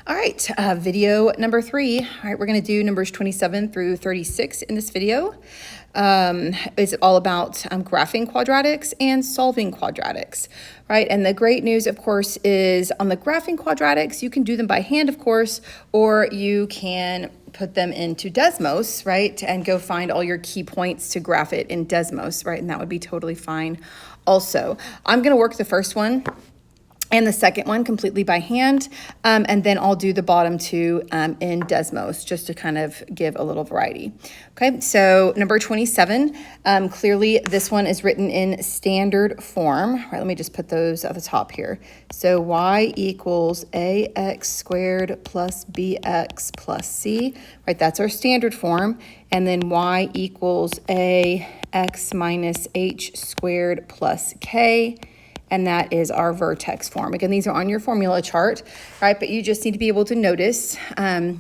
All right, video number 3. All right, we're going to do numbers 27 through 36 in this video. It's all about graphing quadratics and solving quadratics, right? And the great news, of course, is on the graphing quadratics, you can do them by hand, of course, or you can put them into Desmos, right? And go find all your key points to graph it in Desmos, right? And that would be totally fine also. I'm going to work the first one and the second one completely by hand, and then I'll do the bottom two in Desmos just to kind of give a little variety. Okay, so number 27, clearly this one is written in standard form. All right, let me just put those at the top here. So y equals ax squared plus bx plus c, right, that's our standard form. And then y equals ax minus h squared plus k, and that is our vertex form. Again, these are on your formula chart, right? But you just need to be able to notice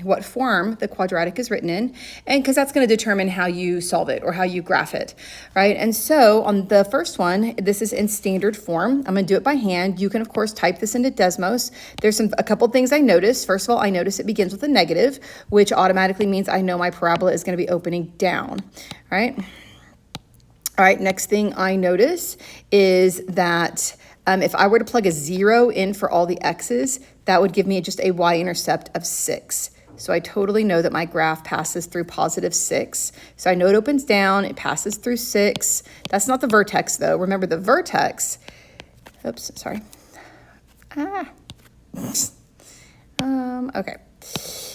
what form the quadratic is written in, and because that's going to determine how you solve it or how you graph it, right? And so on the first one, this is in standard form. I'm going to do it by hand. You can, of course, type this into Desmos. There's a couple things I noticed. First of all, I notice it begins with a negative, which automatically means I know my parabola is going to be opening down, right? All right, next thing I notice is that if I were to plug a 0 in for all the x's, that would give me just a y-intercept of 6. So I totally know that my graph passes through positive 6. So I know it opens down, it passes through 6. That's not the vertex though. Remember the vertex, oops, sorry. Okay.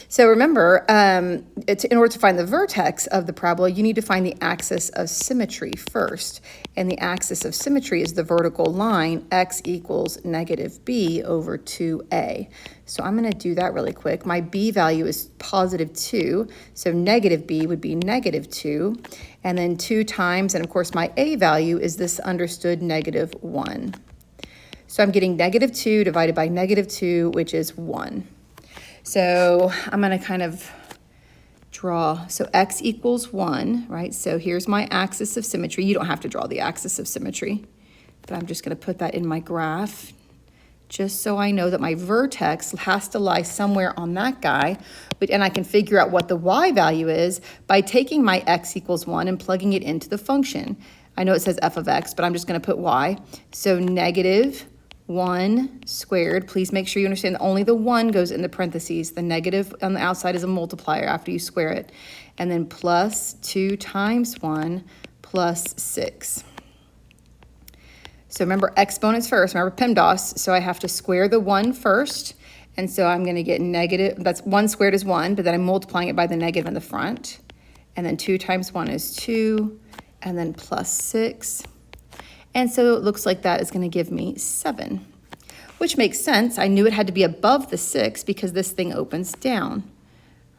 So remember, in order to find the vertex of the parabola, you need to find the axis of symmetry first. And the axis of symmetry is the vertical line, x equals negative b over 2a. So I'm going to do that really quick. My b value is positive 2, so negative b would be negative 2. And then 2 times, and of course my a value is this understood negative 1. So I'm getting negative 2 divided by negative 2, which is 1. So I'm going to kind of draw, so x equals 1, right? So here's my axis of symmetry. You don't have to draw the axis of symmetry, but I'm just going to put that in my graph just so I know that my vertex has to lie somewhere on that guy, and I can figure out what the y value is by taking my x equals 1 and plugging it into the function. I know it says f of x, but I'm just going to put y. So negative 1 squared, please make sure you understand that only the 1 goes in the parentheses. The negative on the outside is a multiplier after you square it. And then plus 2 times 1 plus 6. So remember exponents first, remember PEMDAS, so I have to square the 1 first. And so I'm going to get negative, that's 1 squared is 1, but then I'm multiplying it by the negative in the front. And then 2 times 1 is 2, and then plus 6. And so it looks like that is going to give me 7, which makes sense. I knew it had to be above the 6 because this thing opens down,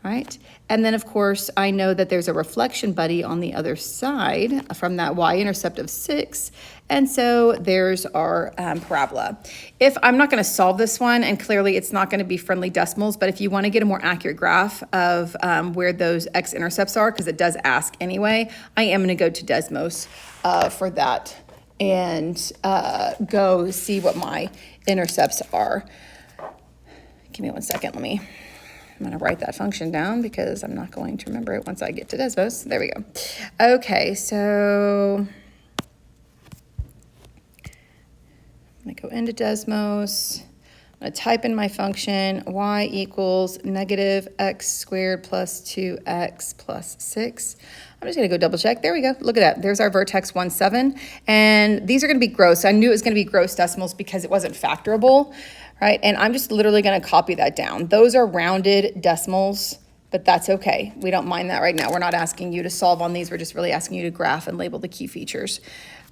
right? And then, of course, I know that there's a reflection buddy on the other side from that y-intercept of 6. And so there's our parabola. If I'm not going to solve this one, and clearly it's not going to be friendly decimals, but if you want to get a more accurate graph of where those x-intercepts are, because it does ask anyway, I am going to go to Desmos for that and go see what my intercepts are. Give me 1 second. I'm going to write that function down because I'm not going to remember it once I get to Desmos. There we go. Okay, so I'm going to go into Desmos. I'm going to type in my function, y equals negative x squared plus 2x plus 6. I'm just going to go double check. There we go. Look at that. There's our vertex 1, 7. And these are going to be gross. I knew it was going to be gross decimals because it wasn't factorable, right? And I'm just literally going to copy that down. Those are rounded decimals, but that's okay. We don't mind that right now. We're not asking you to solve on these. We're just really asking you to graph and label the key features.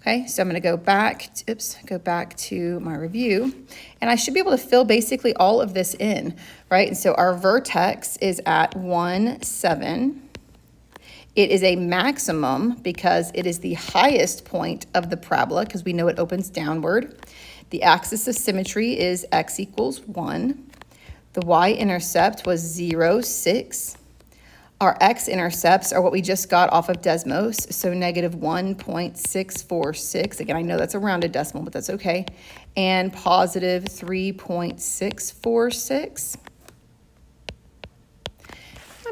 Okay, so I'm going to go back to my review, and I should be able to fill basically all of this in, right? And so our vertex is at 1, 7. It is a maximum because it is the highest point of the parabola because we know it opens downward. The axis of symmetry is x equals 1. The y-intercept was 0, 6. Our x-intercepts are what we just got off of Desmos, so negative 1.646. Again, I know that's a rounded decimal, but that's okay. And positive 3.646.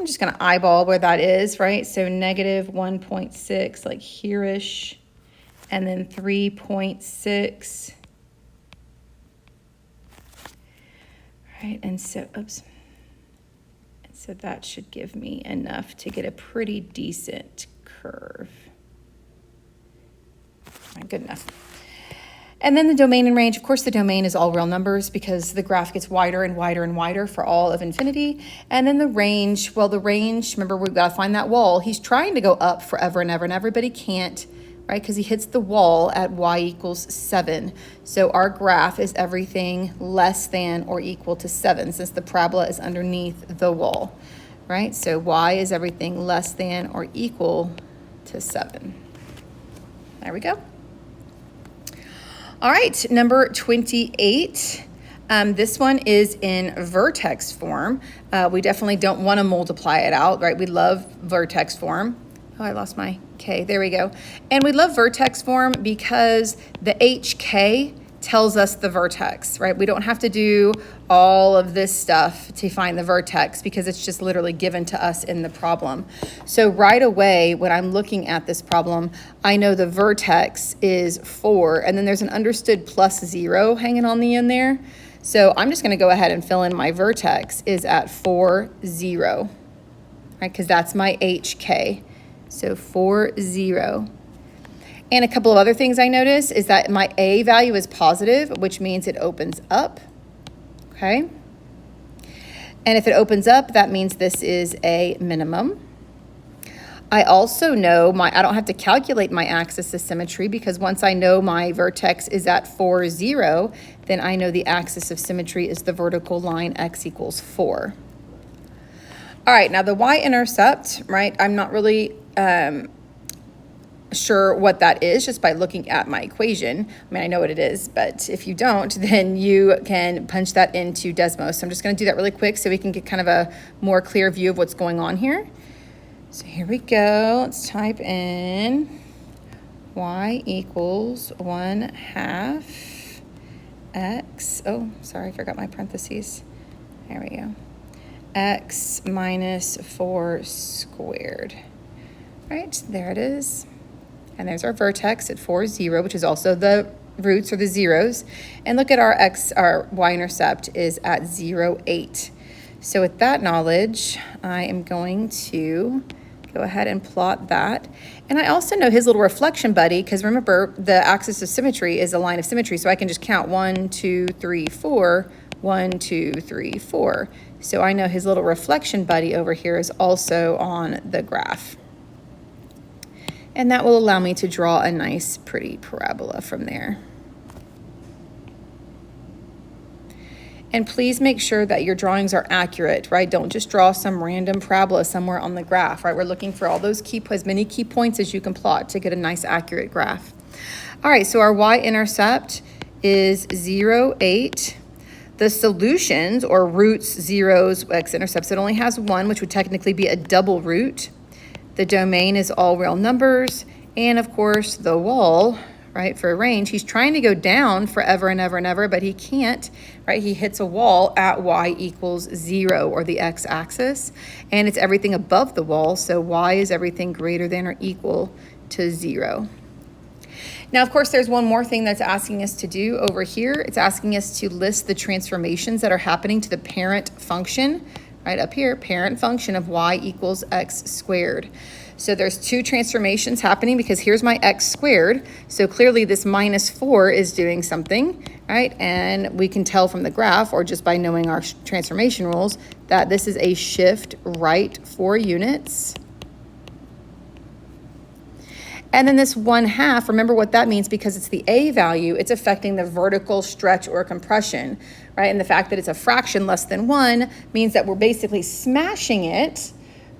I'm just going to eyeball where that is, right? So negative 1.6, like here-ish, and then 3.6. Right, and so, oops. And so that should give me enough to get a pretty decent curve. All right, good enough. And then the domain and range, of course, the domain is all real numbers because the graph gets wider and wider and wider for all of infinity. And then the range, well, the range, remember, we've got to find that wall. He's trying to go up forever and ever and ever, but he can't, right? Because he hits the wall at y equals 7. So our graph is everything less than or equal to 7 since the parabola is underneath the wall, right? So y is everything less than or equal to 7. There we go. All right, number 28. This one is in vertex form. We definitely don't want to multiply it out, right? We love vertex form. Oh, I lost my K. There we go. And we love vertex form because the HK tells us the vertex, right? We don't have to do all of this stuff to find the vertex because it's just literally given to us in the problem. So right away, when I'm looking at this problem, I know the vertex is 4, and then there's an understood plus 0 hanging on the end there. So I'm just going to go ahead and fill in my vertex is at 4, 0, right? Because that's my HK. So 4, 0. And a couple of other things I notice is that my A value is positive, which means it opens up, okay? And if it opens up, that means this is a minimum. I also know I don't have to calculate my axis of symmetry because once I know my vertex is at 4, 0, then I know the axis of symmetry is the vertical line x equals 4. All right, now the y-intercept, right? I'm not really sure what that is just by looking at my equation. I mean, I know what it is, but if you don't, then you can punch that into Desmos. So I'm just going to do that really quick so we can get kind of a more clear view of what's going on here. So here we go. Let's type in y equals 1/2 x. Oh, sorry, I forgot my parentheses. There we go. X minus 4 squared. Right, there it is. And there's our vertex at 4, 0, which is also the roots or the zeros. And look at our y-intercept is at 0, 8. So with that knowledge, I am going to go ahead and plot that. And I also know his little reflection buddy, because remember, the axis of symmetry is a line of symmetry, so I can just count 1, 2, 3, 4, 1, 2, 3, 4. So I know his little reflection buddy over here is also on the graph. And that will allow me to draw a nice, pretty parabola from there. And please make sure that your drawings are accurate, right? Don't just draw some random parabola somewhere on the graph, right? We're looking for all those as many key points as you can plot to get a nice, accurate graph. All right, so our y-intercept is 0, 8. The solutions, or roots, zeros, x-intercepts, it only has 1, which would technically be a double root. The domain is all real numbers, and of course the wall, right, for a range, he's trying to go down forever and ever and ever, but he can't, right? He hits a wall at y equals 0, or the x-axis, and it's everything above the wall, so y is everything greater than or equal to 0. Now, of course, there's one more thing that's asking us to do over here. It's asking us to list the transformations that are happening to the parent function, right up here, parent function of y equals x squared. So there's 2 transformations happening because here's my x squared. So clearly this minus 4 is doing something, right? And we can tell from the graph, or just by knowing our transformation rules, that this is a shift right 4 units. And then this 1/2, remember what that means because it's the A value, it's affecting the vertical stretch or compression, right? And the fact that it's a fraction less than 1 means that we're basically smashing it,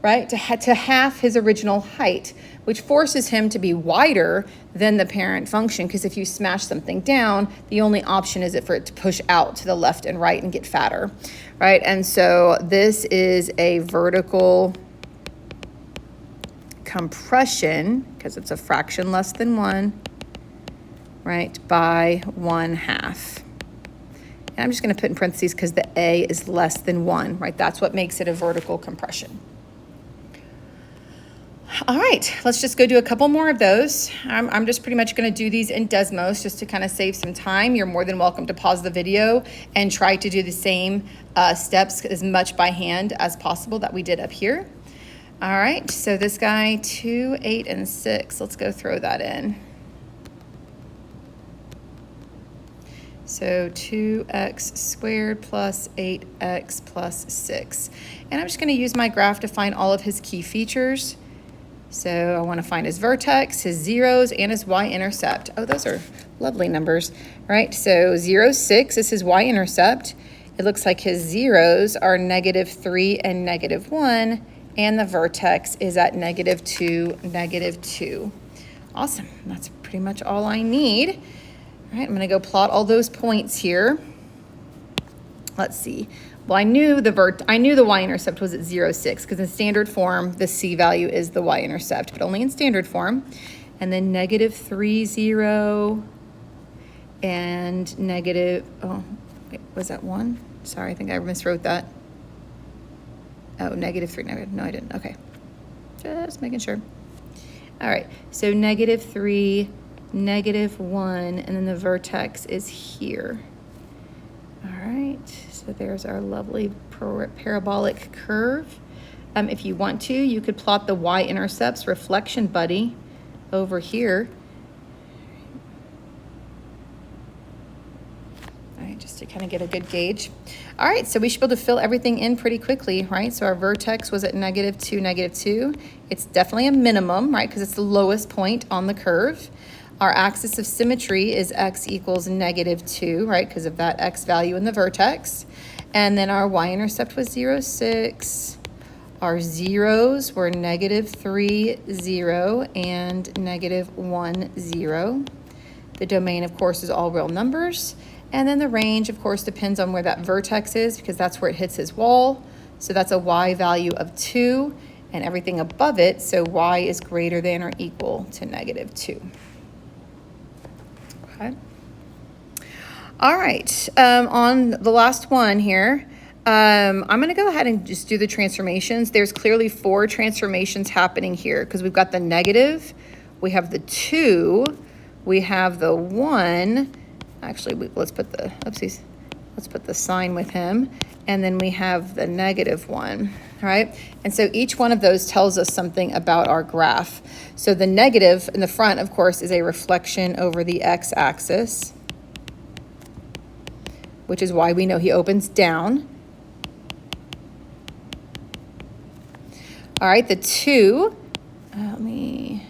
right, to half his original height, which forces him to be wider than the parent function, because if you smash something down, the only option is for it to push out to the left and right and get fatter, right? And so this is a vertical compression, because it's a fraction less than 1, right, by 1/2. And I'm just going to put in parentheses because the A is less than 1, right? That's what makes it a vertical compression. All right, let's just go do a couple more of those. I'm just pretty much going to do these in Desmos just to kind of save some time. You're more than welcome to pause the video and try to do the same steps as much by hand as possible that we did up here. All right, so this guy, 2, 8, and 6, let's go throw that in. So 2x squared plus 8x plus 6. And I'm just going to use my graph to find all of his key features. So I want to find his vertex, his zeros, and his y-intercept. Oh, those are lovely numbers, right? So 0, 6 is his y-intercept. It looks like his zeros are -3 and -1, and the vertex is at -2, -2. Awesome, that's pretty much all I need. All right, I'm gonna go plot all those points here. Let's see. Well, I knew the y-intercept was at 0, 6, because in standard form, the c value is the y-intercept, but only in standard form. And then -3, 0, and oh, wait, was that 1? Sorry, I think I miswrote that. Oh, -3, no, I didn't, okay. Just making sure. All right, so -3, -1, and then the vertex is here. All right, so there's our lovely parabolic curve. If you want to, you could plot the y-intercepts reflection buddy over here. All right, just to kind of get a good gauge. All right, so we should be able to fill everything in pretty quickly, right? So our vertex was at -2, -2. It's definitely a minimum, right? Because it's the lowest point on the curve. Our axis of symmetry is x equals -2, right? Because of that x value in the vertex. And then our y-intercept was 0, 6. Our zeros were -3, 0, and -1, 0. The domain, of course, is all real numbers. And then the range, of course, depends on where that vertex is, because that's where it hits his wall. So that's a y value of 2, and everything above it, so y is greater than or equal to -2. Okay. All right, on the last one here, I'm going to go ahead and just do the transformations. There's clearly 4 transformations happening here because we've got the negative, we have the 2, we have the 1. Actually, let's put the, oopsies, let's put the sign with him, and then we have the -1, right? And so each one of those tells us something about our graph. So the negative in the front, of course, is a reflection over the x-axis, which is why we know he opens down. All right, the 2, there we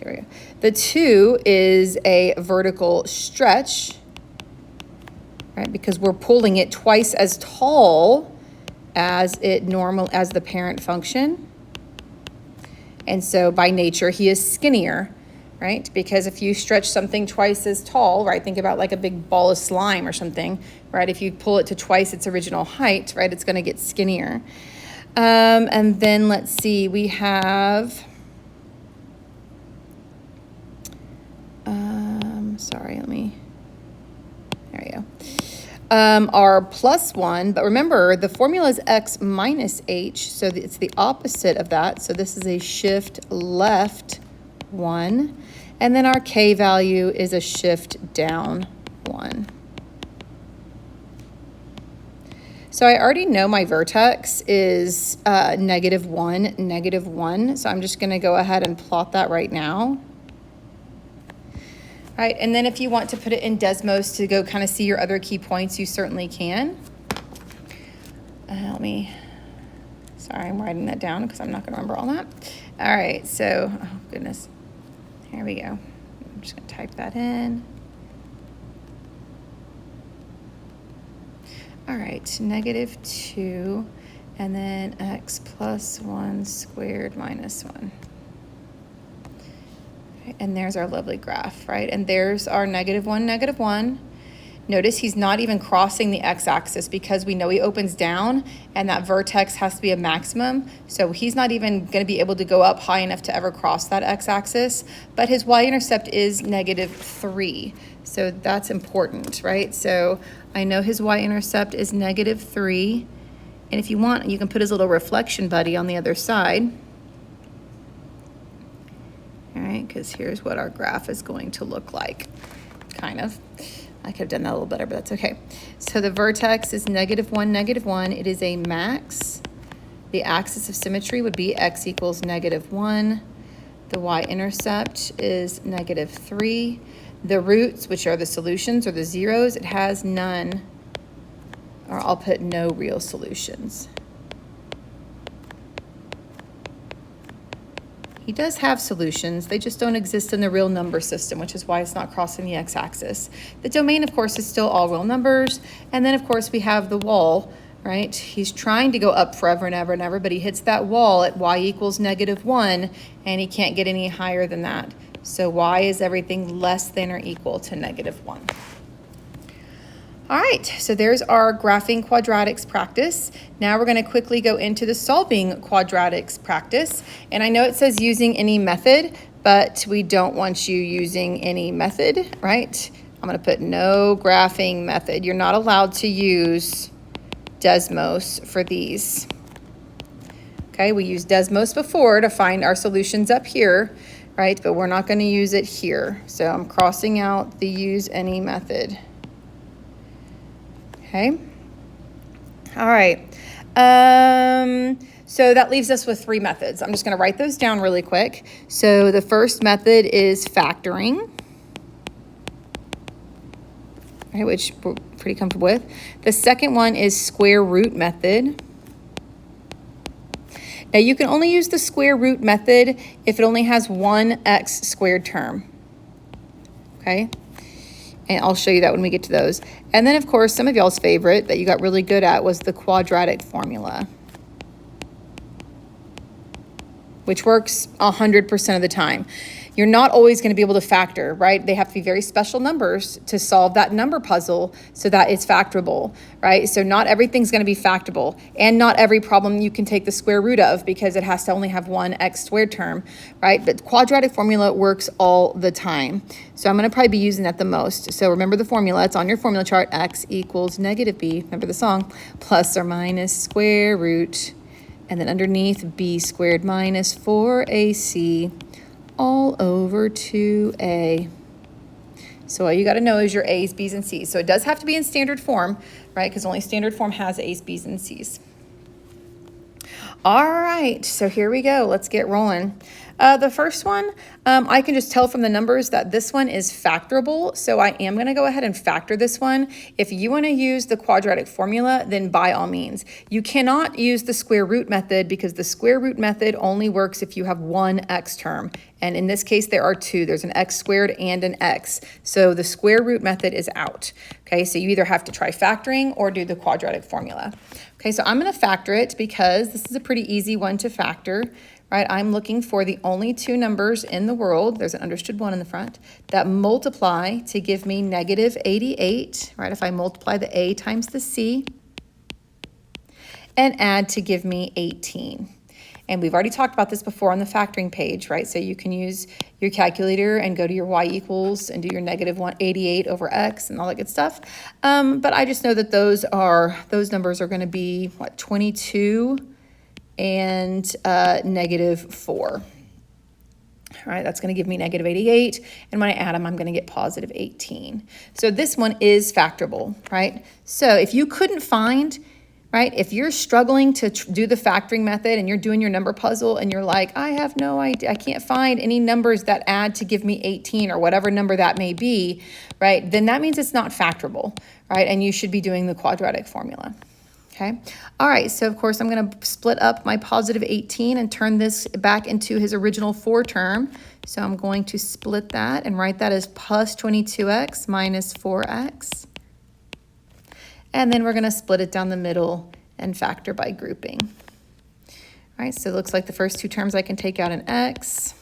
go. The 2 is a vertical stretch, right? Because we're pulling it twice as tall as the parent function. And so by nature, he is skinnier, right? Because if you stretch something twice as tall, right? Think about like a big ball of slime or something, right? If you pull it to twice its original height, right? It's gonna get skinnier. And then let's see, we have, there we go. Our +1, but remember the formula is x minus h, so it's the opposite of that. So this is a shift left 1, and then our k value is a shift down 1. So I already know my vertex is -1, -1, so I'm just gonna go ahead and plot that right now. All right, and then if you want to put it in Desmos to go kind of see your other key points, you certainly can. Sorry, I'm writing that down because I'm not gonna remember all that. All right, so, oh goodness, here we go. I'm just gonna type that in. All right, -2, and then x plus 1 squared minus 1. And there's our lovely graph, right? And there's our -1, -1. Notice he's not even crossing the x-axis because we know he opens down and that vertex has to be a maximum. So he's not even going to be able to go up high enough to ever cross that x-axis. But his y-intercept is -3. So that's important, right? So I know his y-intercept is -3. And if you want, you can put his little reflection buddy on the other side. All right, because here's what our graph is going to look like, kind of. I could have done that a little better, but that's okay. So the vertex is -1, -1. It is a max. The axis of symmetry would be x equals -1. The y-intercept is -3. The roots, which are the solutions or the zeros, it has none, or I'll put no real solutions. He does have solutions, they just don't exist in the real number system, which is why it's not crossing the x-axis. The domain, of course, is still all real numbers, and then, of course, we have the wall, right? He's trying to go up forever and ever and ever, but he hits that wall at y equals -1, and he can't get any higher than that. So y is everything less than or equal to -1. All right, so there's our graphing quadratics practice. Now we're going to quickly go into the solving quadratics practice. And I know it says using any method, but we don't want you using any method, right? I'm going to put no graphing method. You're not allowed to use Desmos for these. Okay, we used Desmos before to find our solutions up here, right? But we're not going to use it here. So I'm crossing out the use any method. Okay. All right. So that leaves us with 3 methods. I'm just going to write those down really quick. So the first method is factoring, right, which we're pretty comfortable with. The second one is square root method. Now you can only use the square root method if it only has one x squared term. Okay. And I'll show you that when we get to those. And then, of course, some of y'all's favorite that you got really good at was the quadratic formula, which works 100% of the time. You're not always going to be able to factor, right? They have to be very special numbers to solve that number puzzle so that it's factorable, right? So not everything's going to be factorable, and not every problem you can take the square root of because it has to only have one x squared term, right? But quadratic formula works all the time. So I'm going to probably be using that the most. So remember the formula. It's on your formula chart. X equals -b. Remember the song. Plus or minus square root. And then underneath b squared minus 4ac. All over 2a. So all you got to know is your a's, b's, and c's. So it does have to be in standard form, right? Because only standard form has a's, b's, and c's. All right, so here we go. Let's get rolling. The first one, I can just tell from the numbers that this one is factorable, so I am going to go ahead and factor this one. If you want to use the quadratic formula, then by all means. You cannot use the square root method because the square root method only works if you have one x term. And in this case, there are 2. There's an x squared and an x. So the square root method is out. Okay, so you either have to try factoring or do the quadratic formula. Okay, so I'm going to factor it because this is a pretty easy one to factor. Right, I'm looking for the only 2 numbers in the world, there's an understood 1 in the front, that multiply to give me -88, right? If I multiply the a times the c, and add to give me 18. And we've already talked about this before on the factoring page, right? So you can use your calculator and go to your y equals and do your -188 over x and all that good stuff. But I just know that those numbers are going to be, what, 22 and -4. All right, that's going to give me -88, and when I add them, I'm going to get +18. So this one is factorable, right? So if you couldn't find, right, if you're struggling to do the factoring method and you're doing your number puzzle and you're like, I have no idea, I can't find any numbers that add to give me 18 or whatever number that may be, right, then that means it's not factorable, right, and you should be doing the quadratic formula. Okay. All right. So of course I'm going to split up my +18 and turn this back into his original 4 term. So I'm going to split that and write that as plus 22x minus 4x. And then we're going to split it down the middle and factor by grouping. All right. So it looks like the first 2 terms I can take out an x.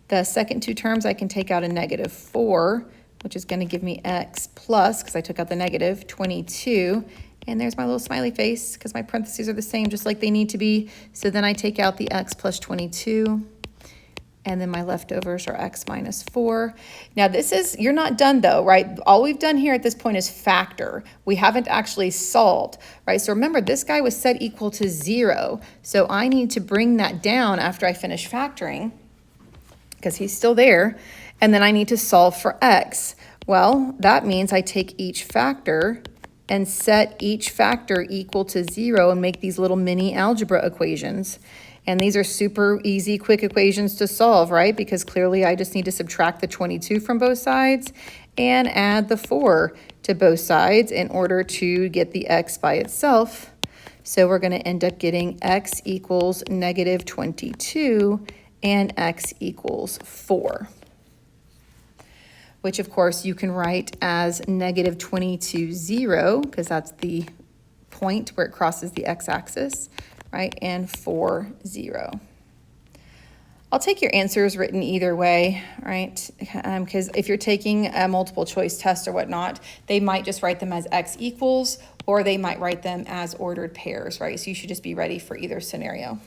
The second 2 terms I can take out a -4, which is going to give me x plus, because I took out the negative, 22. And there's my little smiley face, because my parentheses are the same, just like they need to be. So then I take out the x plus 22. and then my leftovers are x minus 4. Now this is, you're not done though, right? All we've done here at this point is factor. We haven't actually solved, right? So remember, this guy was set equal to 0. So I need to bring that down after I finish factoring, because he's still there, and then I need to solve for x. Well, that means I take each factor and set each factor equal to 0 and make these little mini algebra equations. And these are super easy, quick equations to solve, right? Because clearly I just need to subtract the 22 from both sides and add the 4 to both sides in order to get the x by itself. So we're going to end up getting x equals negative 22 and x equals 4. Which of course you can write as negative 22, 0, because that's the point where it crosses the x-axis, right? And 4, 0. I'll take your answers written either way, right? Because if you're taking a multiple choice test or whatnot, they might just write them as x equals, or they might write them as ordered pairs, right? So you should just be ready for either scenario.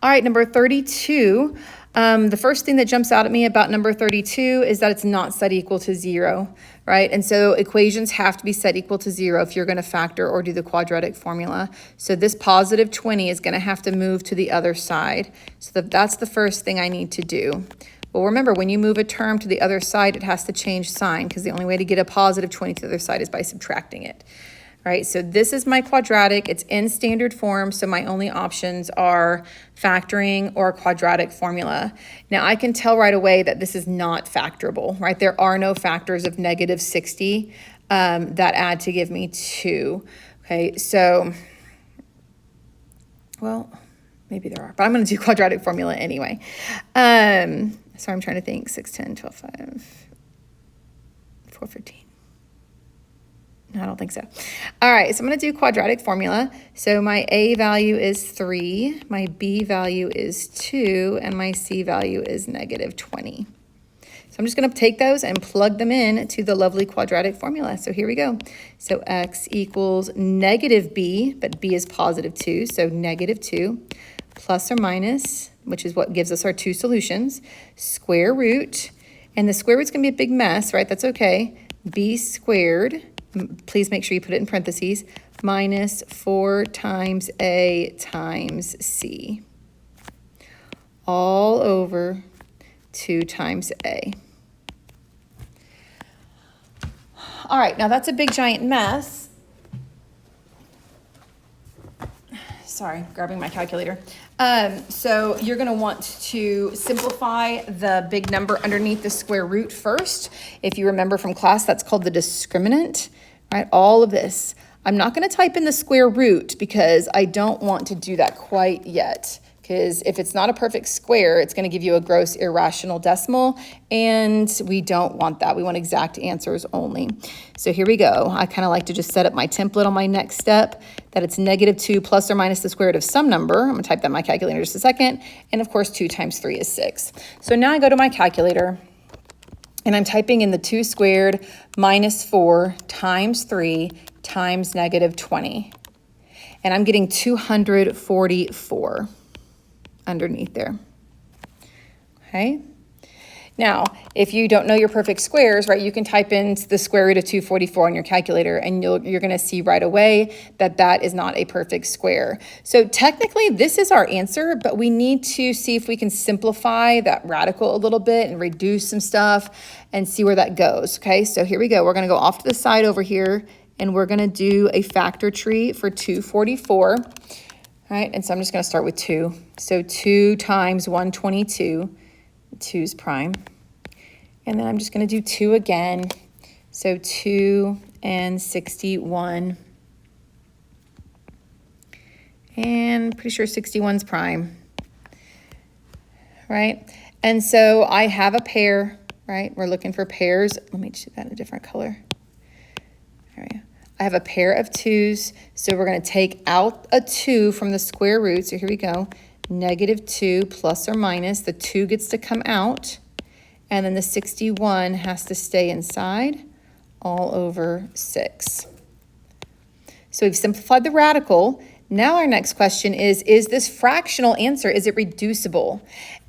All right, number 32. The first thing that jumps out at me about number 32 is that it's not set equal to 0, right? And so equations have to be set equal to 0 if you're going to factor or do the quadratic formula. So this positive 20 is going to have to move to the other side. So that's the first thing I need to do. Well, remember, when you move a term to the other side, it has to change sign, because the only way to get a positive 20 to the other side is by subtracting it. Right, so this is my quadratic. It's in standard form, so my only options are factoring or quadratic formula. Now, I can tell right away that this is not factorable, right? There are no factors of negative 60 that add to give me 2. Okay, so, well, maybe there are, but I'm going to do quadratic formula anyway. So I'm trying to think, 6, 10, 12, 5, 4, 15. No, I don't think so. All right, so I'm going to do quadratic formula. So my A value is 3, my B value is 2, and my C value is negative 20. So I'm just going to take those and plug them in to the lovely quadratic formula. So here we go. So x equals negative b, but b is positive 2, so negative 2, plus or minus, which is what gives us our two solutions, square root, and the square root's going to be a big mess, right? That's okay. B squared, please make sure you put it in parentheses, minus 4 times A times C, all over 2 times A. All right, now that's a big giant mess. Sorry, grabbing my calculator. So you're going to want to simplify the big number underneath the square root first. If you remember from class, that's called the discriminant, right? All of this. I'm not going to type in the square root because I don't want to do that quite yet. Because if it's not a perfect square, it's going to give you a gross irrational decimal, and we don't want that. We want exact answers only. So here we go. I kind of like to just set up my template on my next step, that it's negative 2 plus or minus the square root of some number. I'm going to type that in my calculator in just a second. And of course, 2 times 3 is 6. So now I go to my calculator, and I'm typing in the 2 squared minus 4 times 3 times negative 20. And I'm getting 244 underneath there. Okay. Now, if you don't know your perfect squares, right, you can type in the square root of 244 on your calculator, and you're going to see right away that that is not a perfect square. So technically, this is our answer, but we need to see if we can simplify that radical a little bit and reduce some stuff and see where that goes. Okay, so here we go. We're going to go off to the side over here, and we're going to do a factor tree for 244. All right, and so I'm just going to start with 2. So 2 times 122, 2's prime. And then I'm just going to do 2 again. So 2 and 61. And pretty sure 61's prime. Right? And so I have a pair, right? We're looking for pairs. Let me do that in a different color. There we go. I have a pair of 2's, so we're going to take out a 2 from the square root. So here we go, negative 2 plus or minus. The 2 gets to come out, and then the 61 has to stay inside, all over 6. So we've simplified the radical. Now our next question is this fractional answer, is it reducible?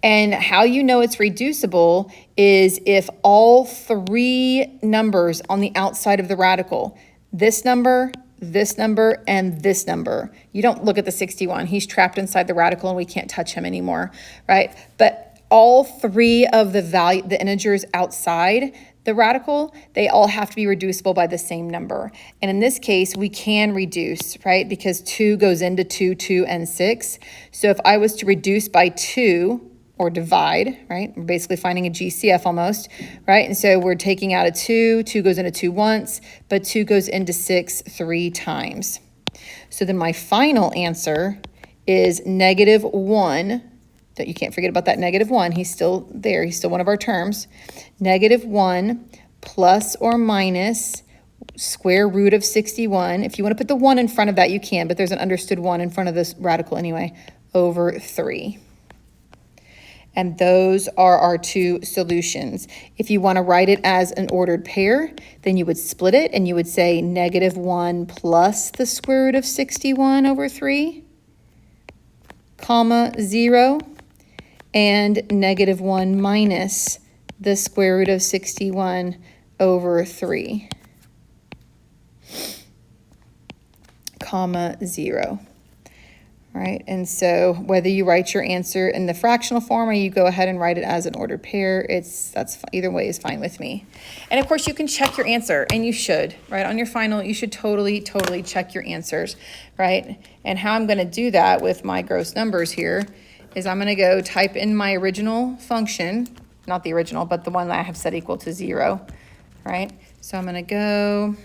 And how you know it's reducible is if all three numbers on the outside of the radical, this number, and this number. You don't look at the 61. He's trapped inside the radical and we can't touch him anymore, right? But all three of the integers outside the radical, they all have to be reducible by the same number. And in this case, we can reduce, right? Because 2 goes into 2, 2, and 6. So if I was to reduce by 2, or divide, right? We're basically finding a GCF almost, right? And so we're taking out a 2, 2 goes into 2 once, but 2 goes into 6 3 times. So then my final answer is -1, that you can't forget about that -1, he's still there, he's still one of our terms. -1 plus or minus square root of 61. If you want to put the 1 in front of that, you can, but there's an understood 1 in front of this radical anyway, over 3. And those are our two solutions. If you want to write it as an ordered pair, then you would split it and you would say -1 plus the square root of 61 over 3, comma 0, and -1 minus the square root of 61 over 3, comma 0. All right, and so whether you write your answer in the fractional form or you go ahead and write it as an ordered pair, either way is fine with me. And of course, you can check your answer, and you should, right? On your final, you should totally check your answers, right? And how I'm going to do that with my gross numbers here is I'm going to go type in my original function, not the original, but the one that I have set equal to 0, right? So I'm going to go,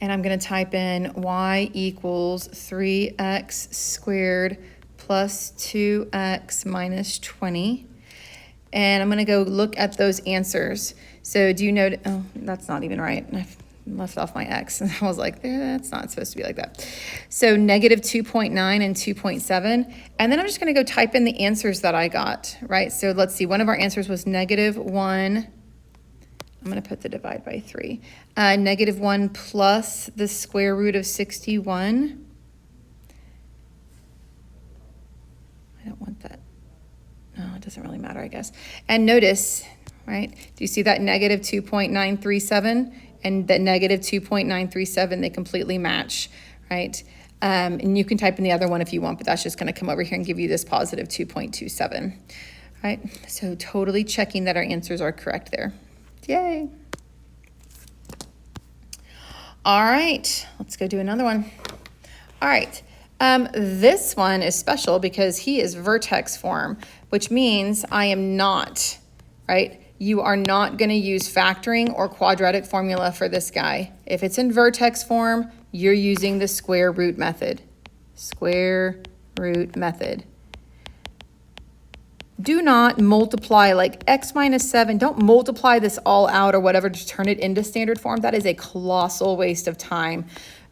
and I'm going to type in y equals 3x squared plus 2x minus 20. And I'm going to go look at those answers. So do you note, oh, that's not even right. I've left off my x. And I was like, that's not supposed to be like that. So -2.9 and 2.7. And then I'm just going to go type in the answers that I got, right? So let's see. One of our answers was -1. I'm going to put the divide by 3. -1 plus the square root of 61. I don't want that. No, it doesn't really matter, I guess. And notice, right, do you see that -2.937 and the -2.937? They completely match, right? And you can type in the other one if you want, but that's just going to come over here and give you this positive 2.27, right? So totally checking that our answers are correct there. Yay. All right, let's go do another one. All right, this one is special because he is vertex form, which means I am not, right? You are not going to use factoring or quadratic formula for this guy. If it's in vertex form, you're using the square root method. Square root method. Do not multiply like x minus 7. Don't multiply this all out or whatever to turn it into standard form. That is a colossal waste of time,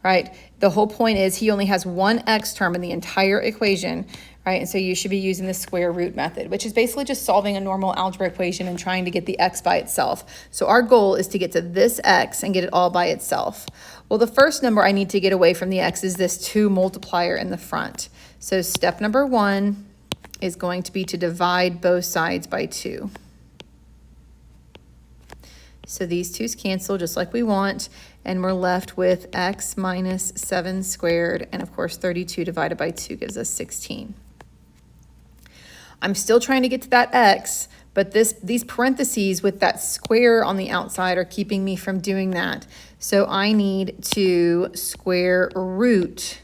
right? The whole point is he only has one x term in the entire equation, right? And so you should be using the square root method, which is basically just solving a normal algebra equation and trying to get the x by itself. So our goal is to get to this x and get it all by itself. Well, the first number I need to get away from the x is this 2 multiplier in the front. So step number 1 is going to be to divide both sides by 2. So these 2's cancel just like we want, and we're left with x minus 7 squared, and of course 32 divided by 2 gives us 16. I'm still trying to get to that x, but these parentheses with that square on the outside are keeping me from doing that. So I need to square root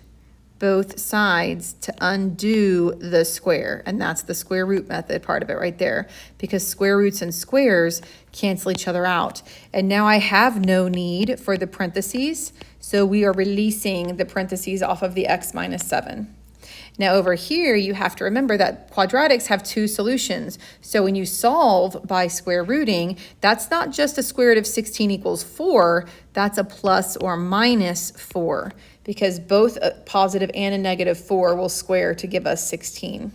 both sides to undo the square, and that's the square root method part of it right there, because square roots and squares cancel each other out. And now I have no need for the parentheses, so we are releasing the parentheses off of the x minus 7. Now over here, you have to remember that quadratics have 2 solutions. So when you solve by square rooting, that's not just a square root of 16 equals 4, that's a plus or minus 4, because both a positive and a negative 4 will square to give us 16.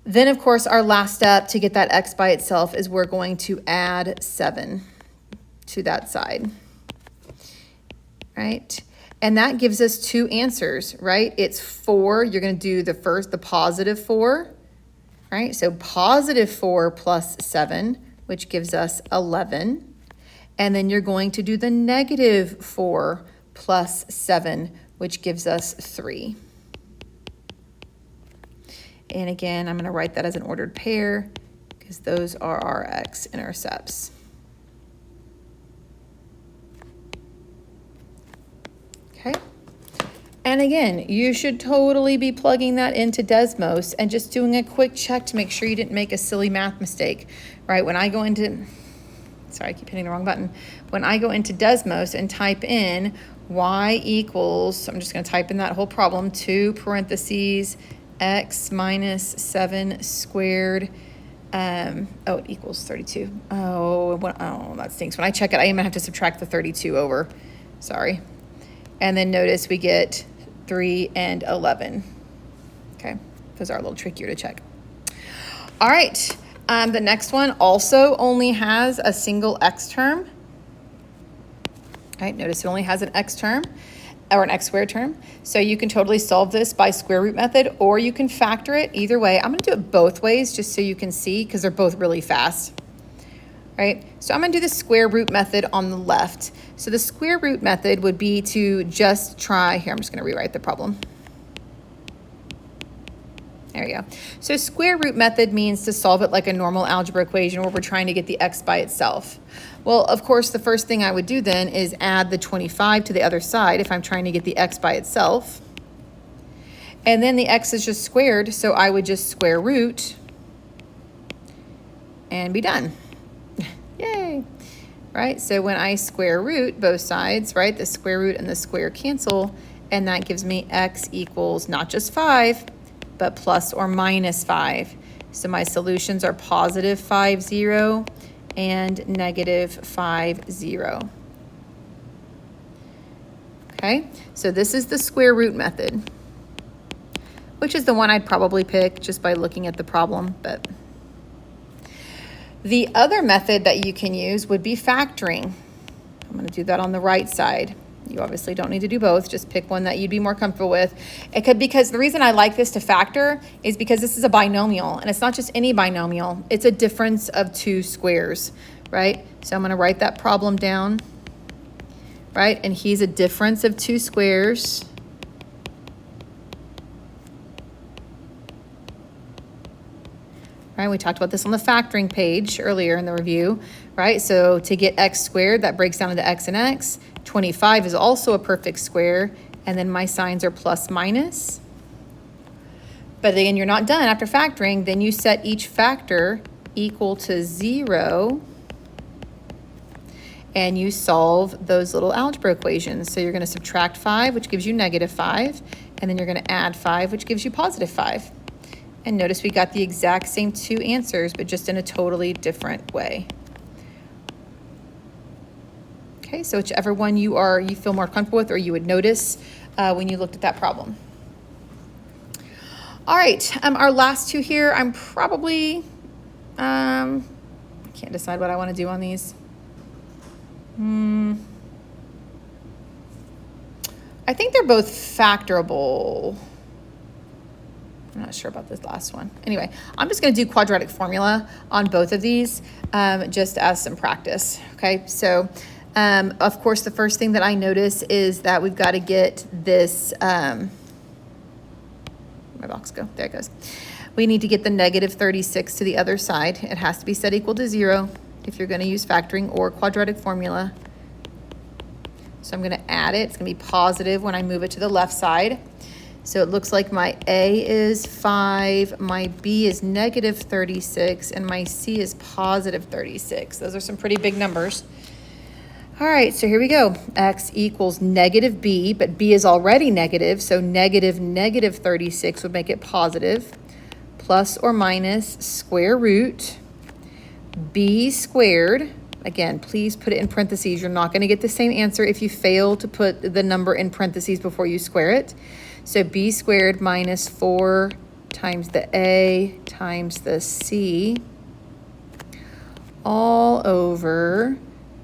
Then of course, our last step to get that x by itself is we're going to add 7 to that side. right? And that gives us two answers, right? It's 4, you're going to do the positive 4, right? So positive 4 plus 7, which gives us 11. And then you're going to do the negative 4 plus 7, which gives us 3. And again, I'm going to write that as an ordered pair because those are our x-intercepts. Okay. And again, you should totally be plugging that into Desmos and just doing a quick check to make sure you didn't make a silly math mistake, right? When I go into, sorry, I keep hitting the wrong button. When I go into Desmos and type in y equals, I'm just going to type in that whole problem, 2 parentheses x minus 7 squared, oh, it equals 32. Oh, that stinks. When I check it, I am going to have to subtract the 32 over. Sorry. And then notice we get 3 and 11. Okay, those are a little trickier to check. All right, the next one also only has a single x term. All right, notice it only has an x term or an x squared term. So you can totally solve this by square root method, or you can factor it. Either way, I'm gonna do it both ways just so you can see because they're both really fast. Right? So I'm going to do the square root method on the left. So the square root method would be to just try, here I'm just going to rewrite the problem. There we go. So square root method means to solve it like a normal algebra equation where we're trying to get the x by itself. Well, of course, the first thing I would do then is add the 25 to the other side if I'm trying to get the x by itself. And then the x is just squared, so I would just square root and be done. Yay, right? So when I square root both sides, right, the square root and the square cancel, and that gives me x equals not just 5, but plus or minus 5. So my solutions are positive 5, 0, and negative 5, 0. Okay, so this is the square root method, which is the one I'd probably pick just by looking at the problem, but the other method that you can use would be factoring. I'm going to do that on the right side. You obviously don't need to do both. Just pick one that you'd be more comfortable with. Because the reason I like this to factor is because this is a binomial, and it's not just any binomial. It's a difference of 2 squares, right? So I'm going to write that problem down, right? And he's a difference of 2 squares. Right, we talked about this on the factoring page earlier in the review, right? So to get x squared, that breaks down into x and x. 25 is also a perfect square, and then my signs are plus minus. But again, you're not done after factoring. Then you set each factor equal to 0, and you solve those little algebra equations. So you're going to subtract 5, which gives you negative 5, and then you're going to add 5, which gives you positive 5. And notice we got the exact same 2 answers, but just in a totally different way. Okay, so whichever one you feel more comfortable with or you would notice when you looked at that problem. All right, our last 2 here, I'm probably, I can't decide what I want to do on these. I think they're both factorable. I'm not sure about this last one. Anyway, I'm just going to do quadratic formula on both of these just as some practice. Okay, so of course, the first thing that I notice is that we've got to get this, where'd my box go? There it goes. We need to get the negative 36 to the other side. It has to be set equal to 0 if you're going to use factoring or quadratic formula. So I'm going to add it. It's going to be positive when I move it to the left side. So it looks like my A is 5, my B is negative 36, and my C is positive 36. Those are some pretty big numbers. All right, so here we go. X equals negative B, but B is already negative, so negative 36 would make it positive, plus or minus square root B squared. Again, please put it in parentheses. You're not going to get the same answer if you fail to put the number in parentheses before you square it. So B squared minus 4 times the A times the C all over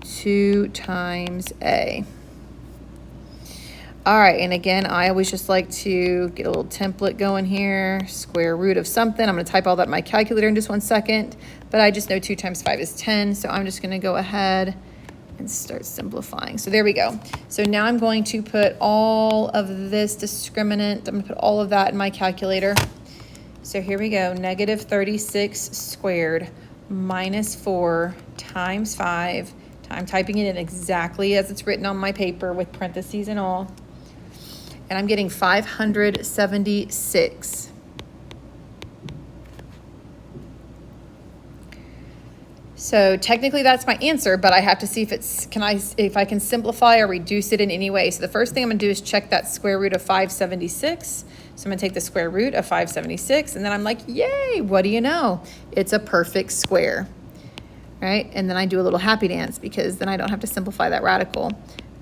2 times A. All right, and again, I always just like to get a little template going here. Square root of something. I'm going to type all that in my calculator in just 1 second, but I just know 2 times 5 is 10, so I'm just going to go ahead and start simplifying. So there we go. So now I'm going to put all of this discriminant, I'm going to put all of that in my calculator. So here we go, negative 36 squared minus 4 times 5. I'm typing it in exactly as it's written on my paper with parentheses and all. And I'm getting 576. So technically that's my answer, but I have to see if if I can simplify or reduce it in any way. So the first thing I'm gonna do is check that square root of 576. So I'm gonna take the square root of 576, and then I'm like, yay, what do you know? It's a perfect square, right? And then I do a little happy dance because then I don't have to simplify that radical,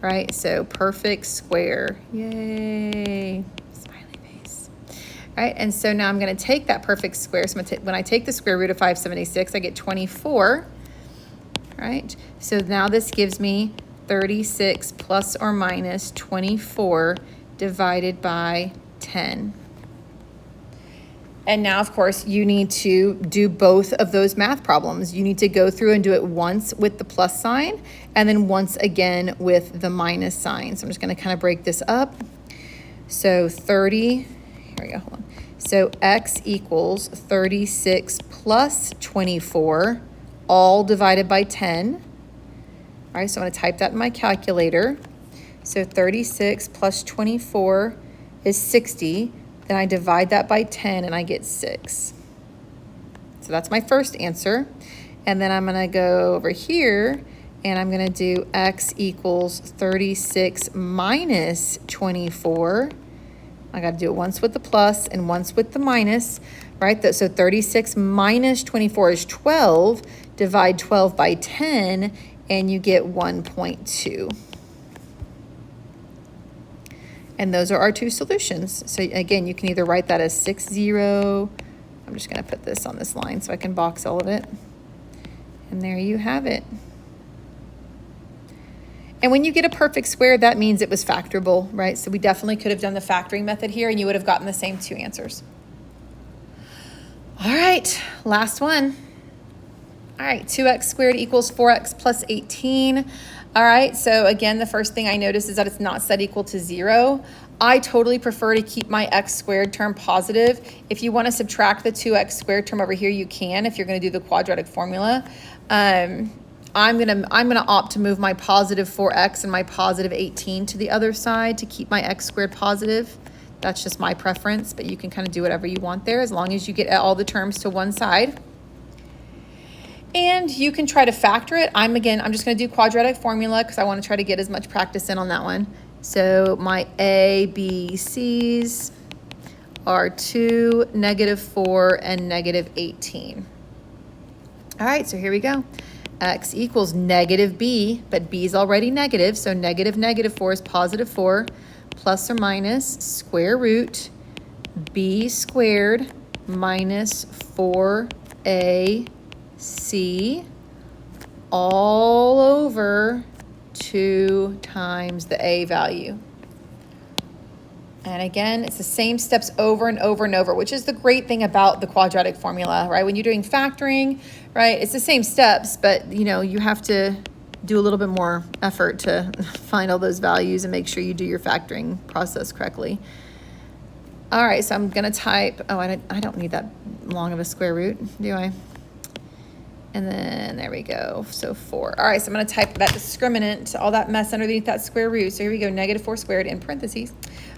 right? So perfect square, yay, smiley face. All right, and so now I'm gonna take that perfect square. So when I take the square root of 576, I get 24, right? So now this gives me 36 plus or minus 24 divided by 10. And now, of course, you need to do both of those math problems. You need to go through and do it once with the plus sign and then once again with the minus sign. So I'm just going to kind of break this up. So 30, here we go, hold on. So x equals 36 plus 24, all divided by 10. All right, so I'm going to type that in my calculator. So 36 plus 24 is 60. Then I divide that by 10 and I get 6. So that's my first answer. And then I'm gonna go over here and I'm gonna do x equals 36 minus 24. I gotta do it once with the plus and once with the minus, right? So 36 minus 24 is 12. Divide 12 by 10 and you get 1.2. And those are our two solutions. So again, you can either write that as 6, 0. I'm just gonna put this on this line so I can box all of it. And there you have it. And when you get a perfect square, that means it was factorable, right? So we definitely could have done the factoring method here and you would have gotten the same two answers. All right, last one. All right, 2x squared equals 4x plus 18. All right, so again, the first thing I notice is that it's not set equal to 0. I totally prefer to keep my x squared term positive. If you want to subtract the 2x squared term over here, you can if you're going to do the quadratic formula. I'm gonna opt to move my positive 4x and my positive 18 to the other side to keep my x squared positive. That's just my preference, but you can kind of do whatever you want there as long as you get all the terms to one side. And you can try to factor it. I'm just going to do quadratic formula because I want to try to get as much practice in on that one. So my A, B, C's are 2, -4, and -18. All right, so here we go. X equals -b, but b is already negative, so -4 is +4, plus or minus square root b squared minus 4ac all over 2 times the a value. And again, it's the same steps over and over and over, which is the great thing about the quadratic formula, right? When you're doing factoring, right, it's the same steps, but you have to do a little bit more effort to find all those values and make sure you do your factoring process correctly. All right, so I'm gonna type, I don't need that long of a square root, do I? And then there we go, so 4. All right, so I'm gonna type that discriminant, all that mess underneath that square root. So here we go, -4 squared in parentheses,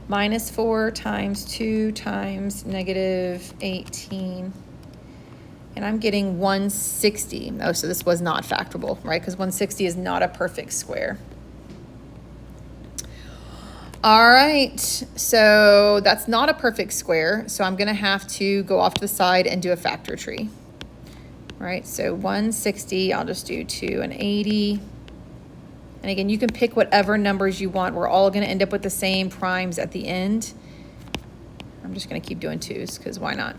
minus 4 times 2 times -18. And I'm getting 160. Oh, so this was not factorable, right? Because 160 is not a perfect square. All right, so that's not a perfect square. So I'm gonna have to go off to the side and do a factor tree. Right, so 160, I'll just do 2 and 80. And again, you can pick whatever numbers you want. We're all gonna end up with the same primes at the end. I'm just gonna keep doing 2s because why not?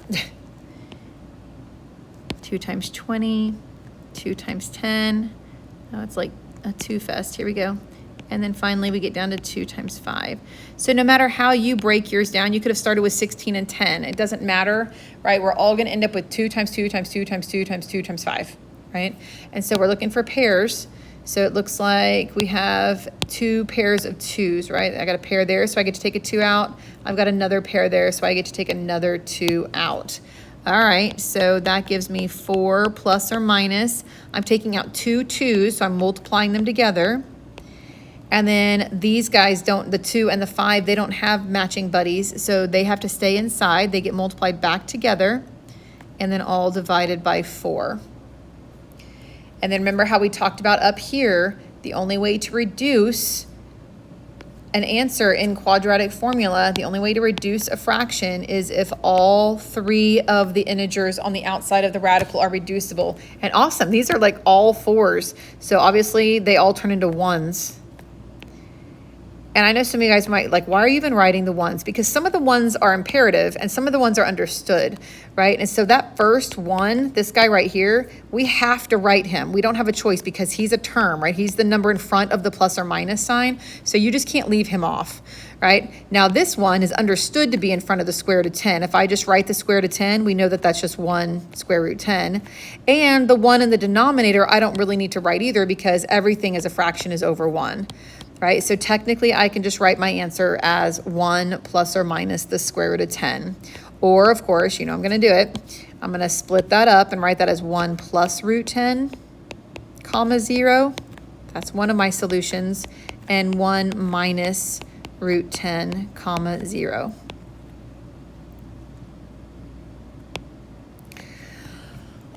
2 times 20, 2 times 10. Oh, it's like a 2 fest. Here we go. And then finally, we get down to 2 times 5. So no matter how you break yours down, you could have started with 16 and 10. It doesn't matter, right? We're all going to end up with 2 times 2 times 2 times 2 times 2 times 5, right? And so we're looking for pairs. So it looks like we have 2 pairs of 2s, right? I got a pair there, so I get to take a 2 out. I've got another pair there, so I get to take another 2 out. All right, so that gives me 4 plus or minus. I'm taking out 2 2s, so I'm multiplying them together. And then these guys don't, the 2 and the 5, they don't have matching buddies, so they have to stay inside. They get multiplied back together, and then all divided by 4. And then remember how we talked about up here, the only way to reduce an answer in quadratic formula, the only way to reduce a fraction is if all 3 of the integers on the outside of the radical are reducible. And awesome, these are like all 4s. So obviously they all turn into 1s. And I know some of you guys might like, why are you even writing the 1s? Because some of the 1s are imperative and some of the 1s are understood, right? And so that first 1, this guy right here, we have to write him. We don't have a choice because he's a term, right? He's the number in front of the plus or minus sign. So you just can't leave him off, right? Now this one is understood to be in front of the square root of 10. If I just write the square root of 10, we know that that's just 1 square root 10. And the 1 in the denominator, I don't really need to write either because everything as a fraction is over 1. Right, so technically I can just write my answer as 1 plus or minus the square root of 10. Or, of course, you know I'm going to do it. I'm going to split that up and write that as 1 plus root 10, comma 0. That's one of my solutions. And 1 minus root 10, comma 0.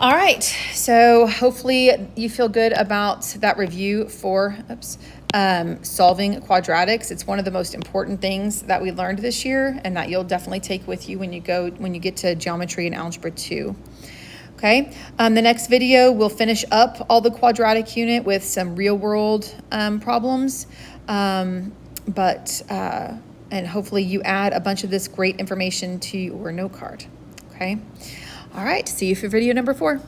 All right, so hopefully you feel good about that review for, solving quadratics. It's one of the most important things that we learned this year and that you'll definitely take with you when you get to geometry and algebra 2. Okay, the next video we'll finish up all the quadratic unit with some real world problems, and hopefully you add a bunch of this great information to your note card. Okay, all right, see you for video number 4.